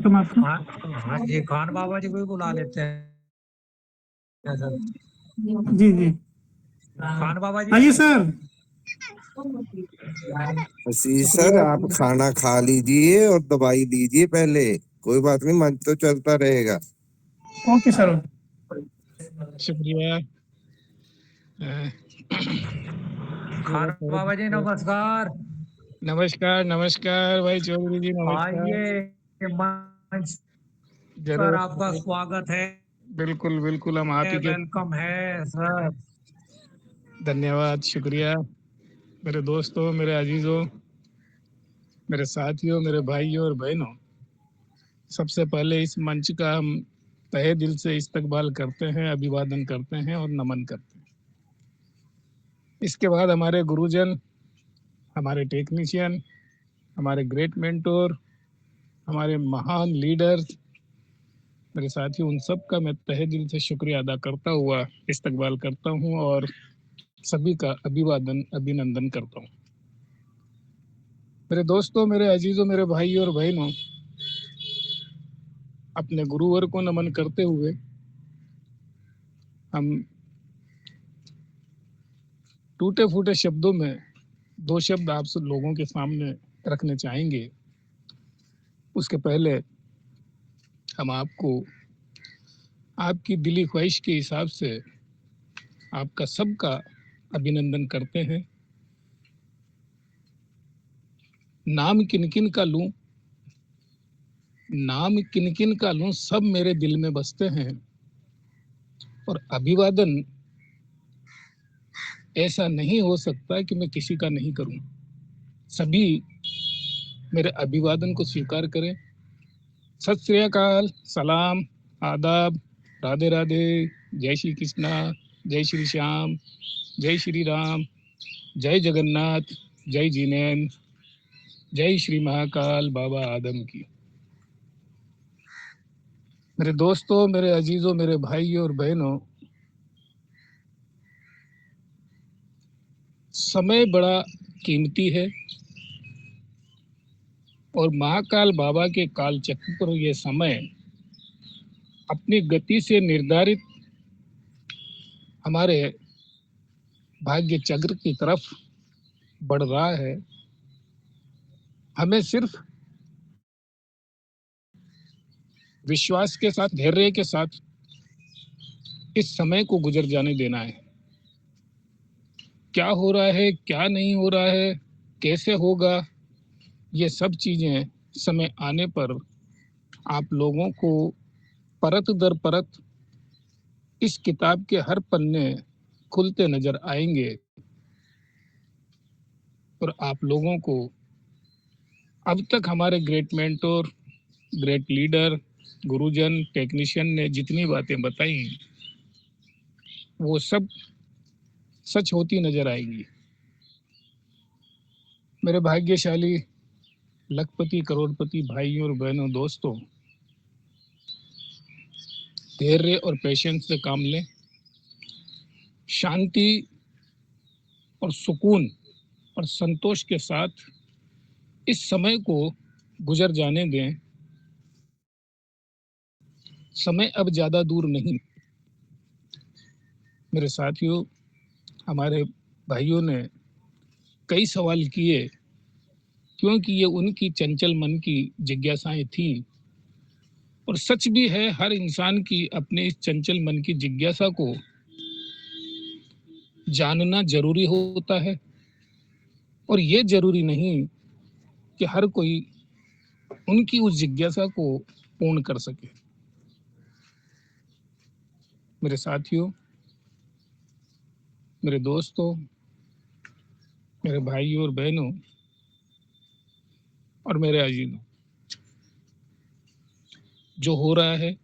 तुम आपका हाँ हाँ जी, खान बाबा जी को ही बुला लेते हैं सर। जी जी खान बाबा जी। आइए सर। जी सर, शुक्रिया आप खाना खा लीजिए और दवाई लीजिए पहले। कोई बात नहीं, मंच तो चलता रहेगा। Okay sir. शुक्रिया। खान बाबा जी नमस्कार। नमस्कार नमस्कार भाई चौधरी जी, नमस्कार। आइए मंच पर जरूर, आपका स्वागत है। बिल्कुल बिल्कुल, हम आप ही के। वेलकम है सर। धन्यवाद, शुक्रिया। मेरे दोस्तों, मेरे अजीजों, मेरे साथियों, मेरे भाइयों और बहनों, सबसे पहले इस मंच का हम तहे दिल से इस्तकबाल करते हैं, अभिवादन करते हैं और नमन करते हैं। इसके बाद हमारे गुरुजन, हमारे टेक्नीशियन, हमारे ग्रेट मेंटोर, हमारे महान लीडर, मेरे साथियों, उन सब का मैं तहे दिल से शुक्रिया अदा करता हुआ इस्तकबाल करता हूं और सभी का अभिवादन अभिनंदन करता हूं। मेरे दोस्तों, मेरे अजीजों, मेरे भाइयों और बहनों, अपने गुरुवर को नमन करते हुए हम टूटे फूटे शब्दों में दो शब्द आप सब लोगों के सामने रखने चाहेंगे। उसके पहले हम आपको आपकी दिली ख्वाहिश के हिसाब से आपका सबका अभिनंदन करते हैं। नाम किन किन का लूं, नाम किन किन का लूं, सब मेरे दिल में बसते हैं। और अभिवादन ऐसा नहीं हो सकता कि मैं किसी का नहीं करूं। सभी मेरे अभिवादन को स्वीकार करें। सत श्री अकाल, सलाम, आदाब, राधे राधे, जय श्री कृष्णा, जय श्री श्याम, जय श्री राम, जय जगन्नाथ, जय जीनेन, जय श्री महाकाल बाबा आदम की। मेरे दोस्तों, मेरे अजीजों, मेरे भाइयों और बहनों, समय बड़ा कीमती है और महाकाल बाबा के काल चक्र पर यह समय अपनी गति से निर्धारित हमारे भाग्य चक्र की तरफ बढ़ रहा है। हमें सिर्फ विश्वास के साथ, धैर्य के साथ इस समय को गुजर जाने देना है। क्या हो रहा है, क्या नहीं हो रहा है, कैसे होगा, ये सब चीजें समय आने पर आप लोगों को परत दर परत इस किताब के हर पन्ने खुलते नजर आएंगे और आप लोगों को अब तक हमारे ग्रेट मेंटोर, ग्रेट लीडर, गुरुजन, टेक्नीशियन ने जितनी बातें बताई वो सब सच होती नजर आएंगी। मेरे भाग्यशाली लखपति करोड़पति भाइयों और बहनों, दोस्तों, धैर्य और पेशेंस से काम लें। शांति और सुकून और संतोष के साथ इस समय को गुजर जाने दें। समय अब ज्यादा दूर नहीं। मेरे साथियों, हमारे भाइयों ने कई सवाल किए क्योंकि ये उनकी चंचल मन की जिज्ञासाएं थी और सच भी है, हर इंसान की अपने इस चंचल मन की जिज्ञासा को जानना जरूरी होता है और ये जरूरी नहीं कि हर कोई उनकी उस जिज्ञासा को पूर्ण कर सके। मेरे साथियों, मेरे दोस्तों, मेरे भाइयों और बहनों और मेरे अजीजों, जो हो रहा है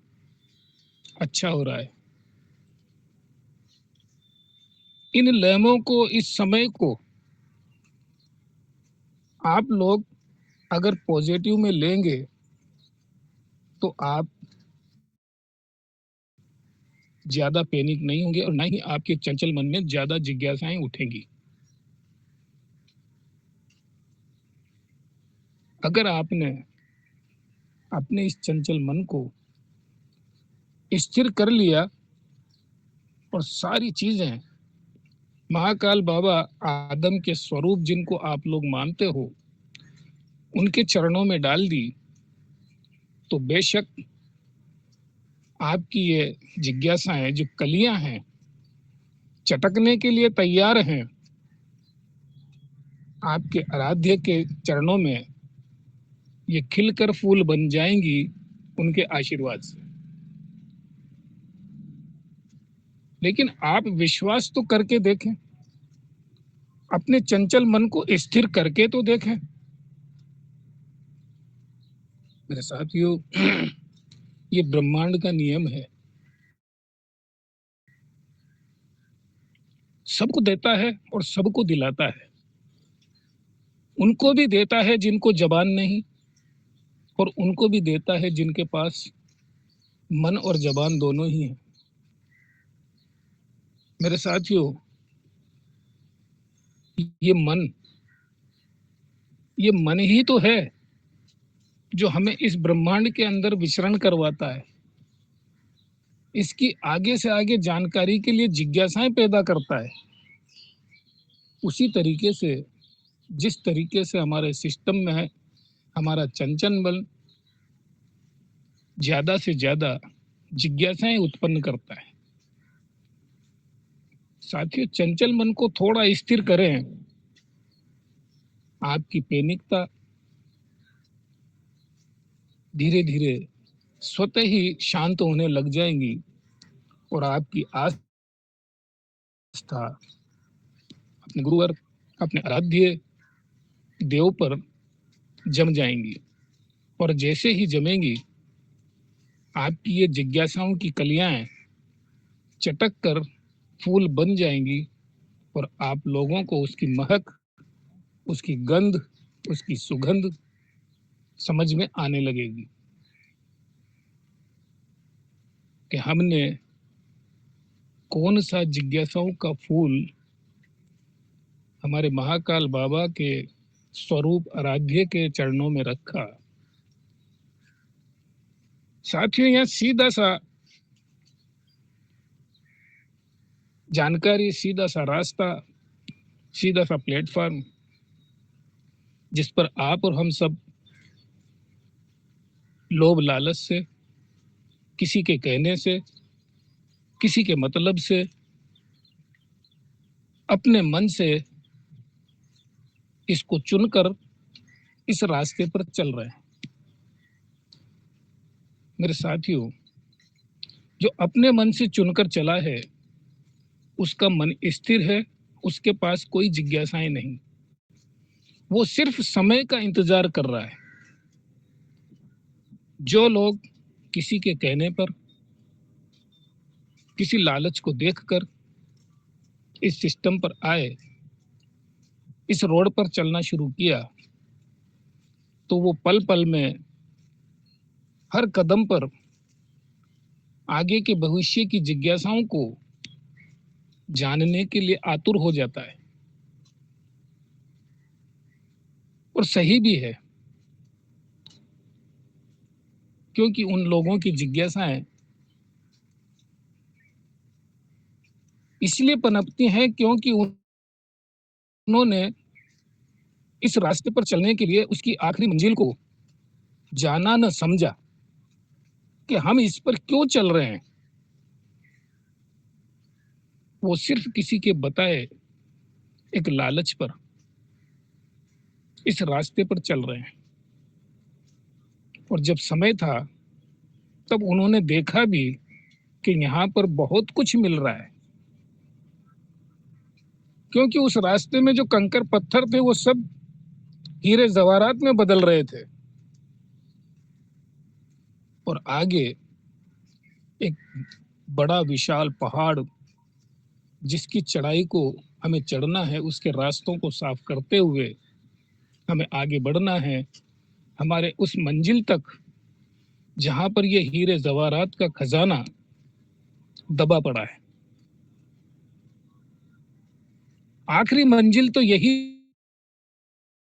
अच्छा हो रहा है। इन लम्हों को, इस समय को आप लोग अगर पॉजिटिव में लेंगे तो आप ज्यादा पैनिक नहीं होंगे और ना ही आपके चंचल मन में ज्यादा जिज्ञासाएं उठेंगी। अगर आपने अपने इस चंचल मन को स्थिर कर लिया और सारी चीजें महाकाल बाबा आदम के स्वरूप जिनको आप लोग मानते हो उनके चरणों में डाल दी, तो बेशक आपकी ये जिज्ञासाएं जो कलियां हैं चटकने के लिए तैयार हैं, आपके आराध्य के चरणों में ये खिलकर फूल बन जाएंगी उनके आशीर्वाद से। लेकिन आप विश्वास तो करके देखें, अपने चंचल मन को स्थिर करके तो देखें। मेरे साथियों, ये ब्रह्मांड का नियम है, सबको देता है और सबको दिलाता है। उनको भी देता है जिनको जबान नहीं, और उनको भी देता है जिनके पास मन और जबान दोनों ही है। मेरे साथियों, ये मन ही तो है जो हमें इस ब्रह्मांड के अंदर विचरण करवाता है, इसकी आगे से आगे जानकारी के लिए जिज्ञासाएं पैदा करता है। उसी तरीके से जिस तरीके से हमारे सिस्टम में है, हमारा चंचल बल ज्यादा से ज्यादा जिज्ञासाएं उत्पन्न करता है। साथियों, चंचल मन को थोड़ा स्थिर करें, आपकी पैनिकता धीरे धीरे स्वतः ही शांत होने लग जाएंगी और आपकी आस्था अपने गुरुवर, अपने आराध्य देव पर जम जाएंगी। और जैसे ही जमेंगी, आपकी ये जिज्ञासाओं की कलियां चटक कर फूल बन जाएंगी और आप लोगों को उसकी महक, उसकी गंध, उसकी सुगंध समझ में आने लगेगी कि हमने कौन सा जिज्ञासाओं का फूल हमारे महाकाल बाबा के स्वरूप आराध्य के चरणों में रखा। साथियों, यहाँ सीधा सा जानकारी, सीधा सा रास्ता, सीधा सा प्लेटफॉर्म जिस पर आप और हम सब लोभ लालच से, किसी के कहने से, किसी के मतलब से, अपने मन से इसको चुनकर इस रास्ते पर चल रहे हैं। मेरे साथियों, जो अपने मन से चुनकर चला है उसका मन स्थिर है, उसके पास कोई जिज्ञासाएं नहीं, वो सिर्फ समय का इंतजार कर रहा है। जो लोग किसी के कहने पर, किसी लालच को देखकर इस सिस्टम पर आए, इस रोड पर चलना शुरू किया, तो वो पल पल में हर कदम पर आगे के भविष्य की जिज्ञासाओं को जानने के लिए आतुर हो जाता है। और सही भी है, क्योंकि उन लोगों की जिज्ञासाएं इसलिए पनपती हैं क्योंकि उन्होंने इस रास्ते पर चलने के लिए उसकी आखिरी मंजिल को जाना न समझा कि हम इस पर क्यों चल रहे हैं। वो सिर्फ किसी के बताए एक लालच पर इस रास्ते पर चल रहे हैं। और जब समय था तब उन्होंने देखा भी कि यहाँ पर बहुत कुछ मिल रहा है, क्योंकि उस रास्ते में जो कंकर पत्थर थे वो सब हीरे जवाहरात में बदल रहे थे। और आगे एक बड़ा विशाल पहाड़ जिसकी चढ़ाई को हमें चढ़ना है, उसके रास्तों को साफ करते हुए हमें आगे बढ़ना है हमारे उस मंजिल तक जहां पर ये हीरे जवाहरात का खजाना दबा पड़ा है। आखिरी मंजिल तो यही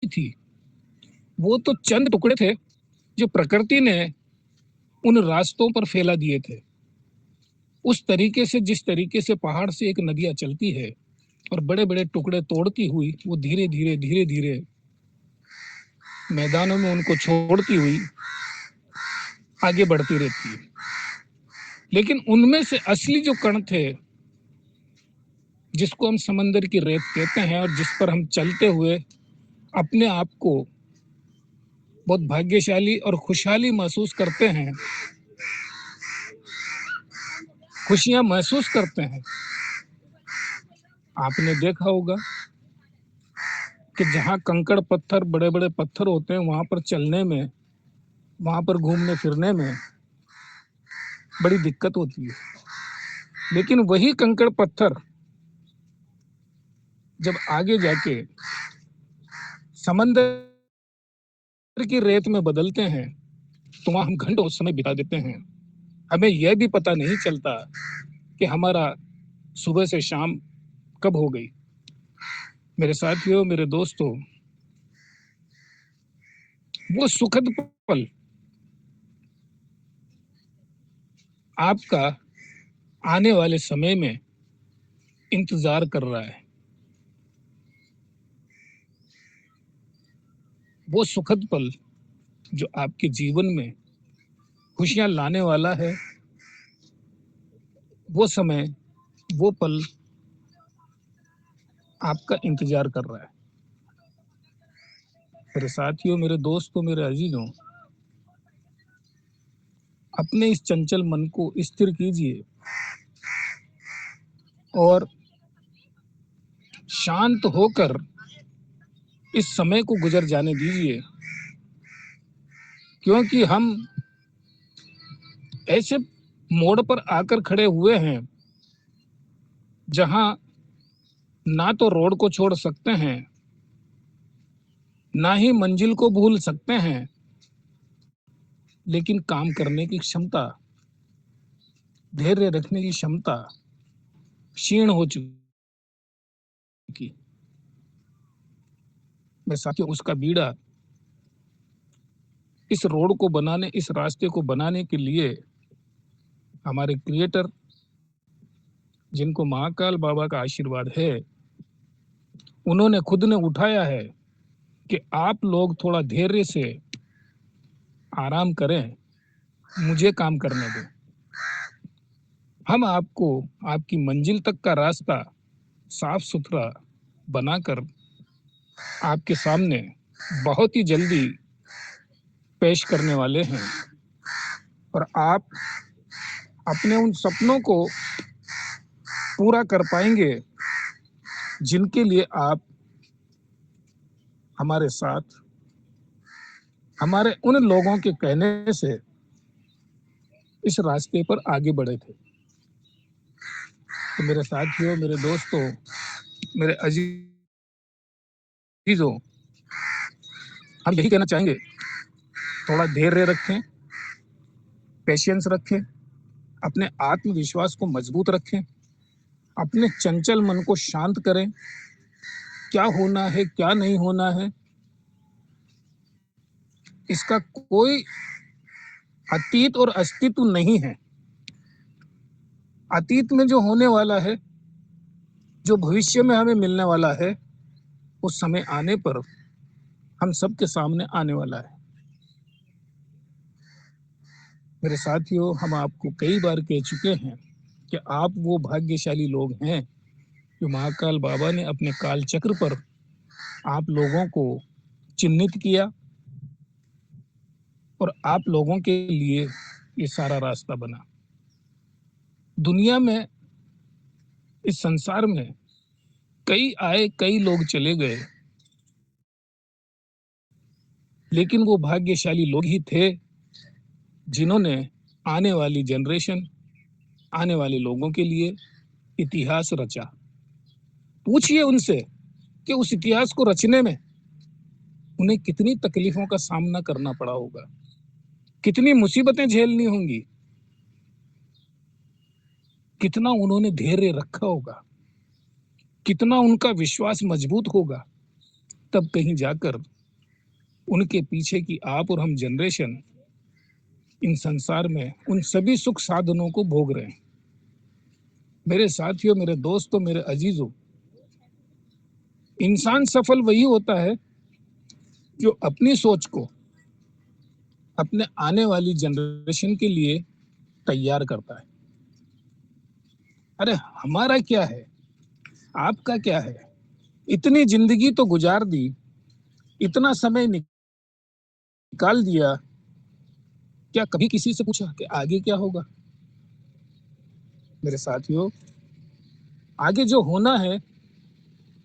थी। वो तो चंद टुकड़े थे जो प्रकृति ने उन रास्तों पर फैला दिए थे। उस तरीके से, जिस तरीके से पहाड़ से एक नदियां चलती है और बड़े बड़े टुकड़े तोड़ती हुई वो धीरे धीरे मैदानों में उनको छोड़ती हुई आगे बढ़ती रहती है। लेकिन उनमें से असली जो कण थे, जिसको हम समंदर की रेत कहते हैं और जिस पर हम चलते हुए अपने आप को बहुत भाग्यशाली और खुशहाली महसूस करते हैं, खुशियां महसूस करते हैं, आपने देखा होगा कि जहां कंकड़ पत्थर, बड़े बड़े पत्थर होते हैं, वहां पर चलने में, वहां पर घूमने फिरने में बड़ी दिक्कत होती है। लेकिन वही कंकड़ पत्थर जब आगे जाके समंदर की रेत में बदलते हैं तो वहां हम घंटों समय बिता देते हैं। हमें यह भी पता नहीं चलता कि हमारा सुबह से शाम कब हो गई। मेरे साथियों, मेरे दोस्तों, वो सुखद पल आपका आने वाले समय में इंतजार कर रहा है। वो सुखद पल जो आपके जीवन में खुशियां लाने वाला है, वो समय, वो पल आपका इंतजार कर रहा है। मेरे साथियों, मेरे दोस्तों, मेरे अजीजों, अपने इस चंचल मन को स्थिर कीजिए और शांत होकर इस समय को गुजर जाने दीजिए, क्योंकि हम ऐसे मोड़ पर आकर खड़े हुए हैं जहां ना तो रोड को छोड़ सकते हैं, ना ही मंजिल को भूल सकते हैं, लेकिन काम करने की क्षमता, धैर्य रखने की क्षमता क्षीण हो चुकी। मैं साथियों, उसका बीड़ा इस रोड को बनाने, इस रास्ते को बनाने के लिए हमारे क्रिएटर, जिनको महाकाल बाबा का आशीर्वाद है, उन्होंने खुद ने उठाया है कि आप लोग थोड़ा धैर्य से आराम करें, मुझे काम करने दें। हम आपको आपकी मंजिल तक का रास्ता साफ सुथरा बनाकर आपके सामने बहुत ही जल्दी पेश करने वाले हैं और आप अपने उन सपनों को पूरा कर पाएंगे जिनके लिए आप हमारे साथ, हमारे उन लोगों के कहने से इस रास्ते पर आगे बढ़े थे। तो मेरे साथियों, मेरे दोस्तों, मेरे अजीजों, हम यही कहना चाहेंगे, थोड़ा धैर्य रखें, पेशेंस रखें, अपने आत्मविश्वास को मजबूत रखें, अपने चंचल मन को शांत करें। क्या होना है, क्या नहीं होना है, इसका कोई अतीत और अस्तित्व नहीं है। अतीत में जो होने वाला है, जो भविष्य में हमें मिलने वाला है, उस समय आने पर हम सबके सामने आने वाला है। मेरे साथियों, हम आपको कई बार कह चुके हैं कि आप वो भाग्यशाली लोग हैं जो महाकाल बाबा ने अपने काल चक्र पर आप लोगों को चिन्हित किया और आप लोगों के लिए ये सारा रास्ता बना। दुनिया में, इस संसार में कई आए, कई लोग चले गए, लेकिन वो भाग्यशाली लोग ही थे जिन्होंने आने वाली जनरेशन, आने वाले लोगों के लिए इतिहास रचा। पूछिए उनसे कि उस इतिहास को रचने में उन्हें कितनी तकलीफों का सामना करना पड़ा होगा, कितनी मुसीबतें झेलनी होंगी, कितना उन्होंने धैर्य रखा होगा, कितना उनका विश्वास मजबूत होगा, तब कहीं जाकर उनके पीछे की आप और हम जनरेशन इन संसार में उन सभी सुख साधनों को भोग रहे हैं। मेरे साथियों, मेरे दोस्तों, मेरे अजीजों, इंसान सफल वही होता है जो अपनी सोच को अपने आने वाली जनरेशन के लिए तैयार करता है। अरे हमारा क्या है, आपका क्या है? इतनी जिंदगी तो गुजार दी, इतना समय निकाल दिया, क्या कभी किसी से पूछा कि आगे क्या होगा? मेरे साथियों, आगे जो होना है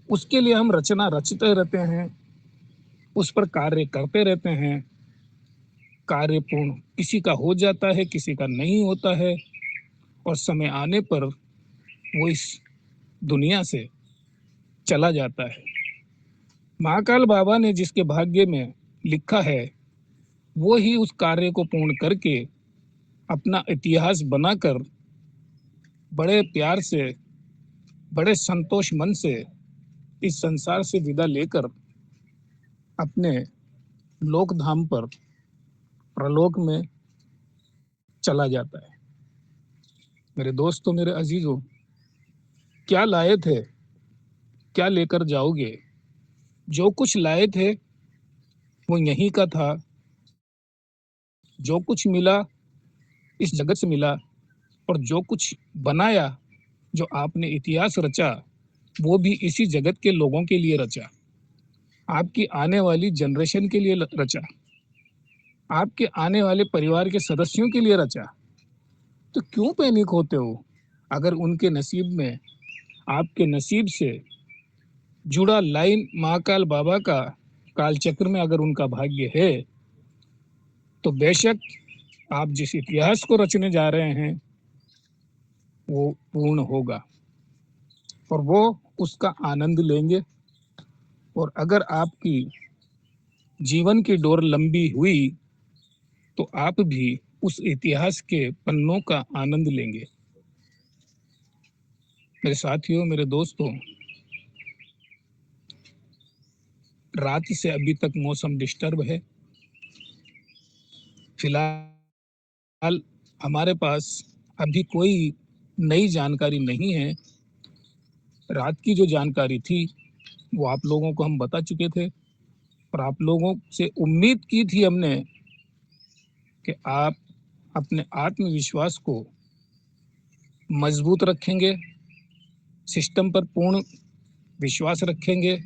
उसके लिए हम रचना रचते रहते हैं, उस पर कार्य करते रहते हैं। कार्य पूर्ण किसी का हो जाता है, किसी का नहीं होता है, और समय आने पर वो इस दुनिया से चला जाता है। महाकाल बाबा ने जिसके भाग्य में लिखा है वो ही उस कार्य को पूर्ण करके अपना इतिहास बनाकर बड़े प्यार से, बड़े संतोष मन से इस संसार से विदा लेकर अपने लोक धाम पर, प्रलोक में चला जाता है। मेरे दोस्तों, मेरे अजीजों, क्या लाए थे, क्या लेकर जाओगे? जो कुछ लाए थे वो यहीं का था। जो कुछ मिला इस जगत से मिला, और जो कुछ बनाया, जो आपने इतिहास रचा, वो भी इसी जगत के लोगों के लिए रचा, आपकी आने वाली जनरेशन के लिए रचा, आपके आने वाले परिवार के सदस्यों के लिए रचा। तो क्यों पैनिक होते हो? अगर उनके नसीब में, आपके नसीब से जुड़ा लाइन महाकाल बाबा का कालचक्र में अगर उनका भाग्य है, तो बेशक आप जिस इतिहास को रचने जा रहे हैं वो पूर्ण होगा, और वो उसका आनंद लेंगे। और अगर आपकी जीवन की डोर लंबी हुई तो आप भी उस इतिहास के पन्नों का आनंद लेंगे। मेरे साथियों, मेरे दोस्तों, रात से अभी तक मौसम डिस्टर्ब है। फिलहाल हमारे पास अभी कोई नई जानकारी नहीं है। रात की जो जानकारी थी वो आप लोगों को हम बता चुके थे, और आप लोगों से उम्मीद की थी हमने कि आप अपने आत्मविश्वास को मजबूत रखेंगे, सिस्टम पर पूर्ण विश्वास रखेंगे,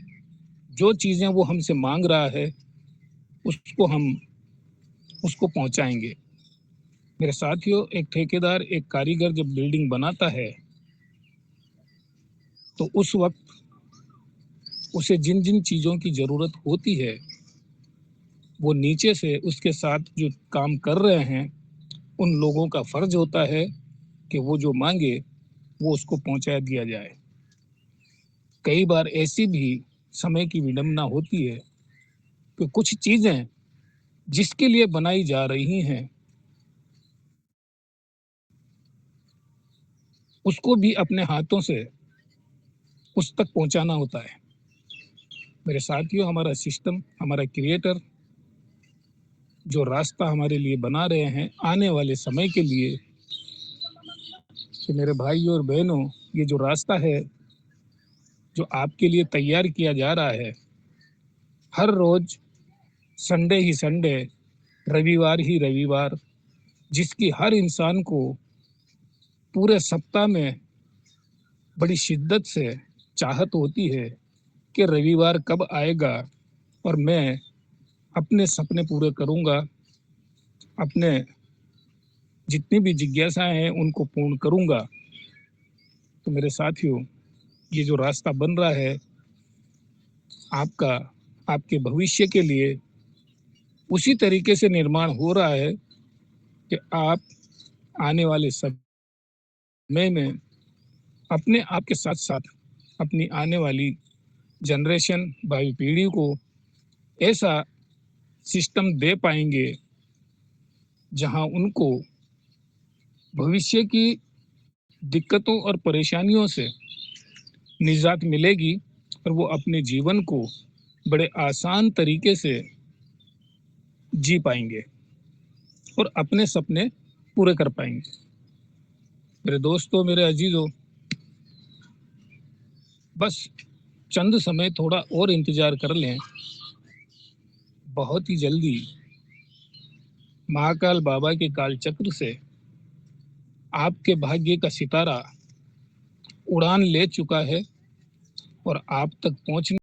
जो चीज़ें वो हमसे मांग रहा है उसको हम उसको पहुंचाएंगे। मेरे साथियों, एक ठेकेदार, एक कारीगर जब बिल्डिंग बनाता है तो उस वक्त उसे जिन जिन चीज़ों की ज़रूरत होती है वो नीचे से उसके साथ जो काम कर रहे हैं उन लोगों का फर्ज होता है कि वो जो मांगे वो उसको पहुंचा दिया जाए। कई बार ऐसी भी समय की विडंबना होती है कि कुछ चीज़ें जिसके लिए बनाई जा रही हैं उसको भी अपने हाथों से उस तक पहुंचाना होता है। मेरे साथियों, हमारा सिस्टम, हमारा क्रिएटर जो रास्ता हमारे लिए बना रहे हैं आने वाले समय के लिए, कि मेरे भाइयों और बहनों, ये जो रास्ता है जो आपके लिए तैयार किया जा रहा है, हर रोज संडे ही संडे, रविवार ही रविवार, जिसकी हर इंसान को पूरे सप्ताह में बड़ी शिद्दत से चाहत होती है कि रविवार कब आएगा और मैं अपने सपने पूरे करूंगा, अपने जितनी भी जिज्ञासाएं हैं उनको पूर्ण करूंगा। तो मेरे साथियों, ये जो रास्ता बन रहा है आपका, आपके भविष्य के लिए, उसी तरीके से निर्माण हो रहा है कि आप आने वाले समय में अपने आप के साथ साथ अपनी आने वाली जनरेशन, भावी पीढ़ी को ऐसा सिस्टम दे पाएंगे जहां उनको भविष्य की दिक्कतों और परेशानियों से निजात मिलेगी और वो अपने जीवन को बड़े आसान तरीके से जी पाएंगे। और अपने सपने पूरे कर पाएंगे। मेरे दोस्तों, मेरे अजीजों, बस चंद समय थोड़ा और इंतजार कर लें। बहुत ही जल्दी महाकाल बाबा के काल चक्र से आपके भाग्य का सितारा उड़ान ले चुका है और आप तक पहुंचने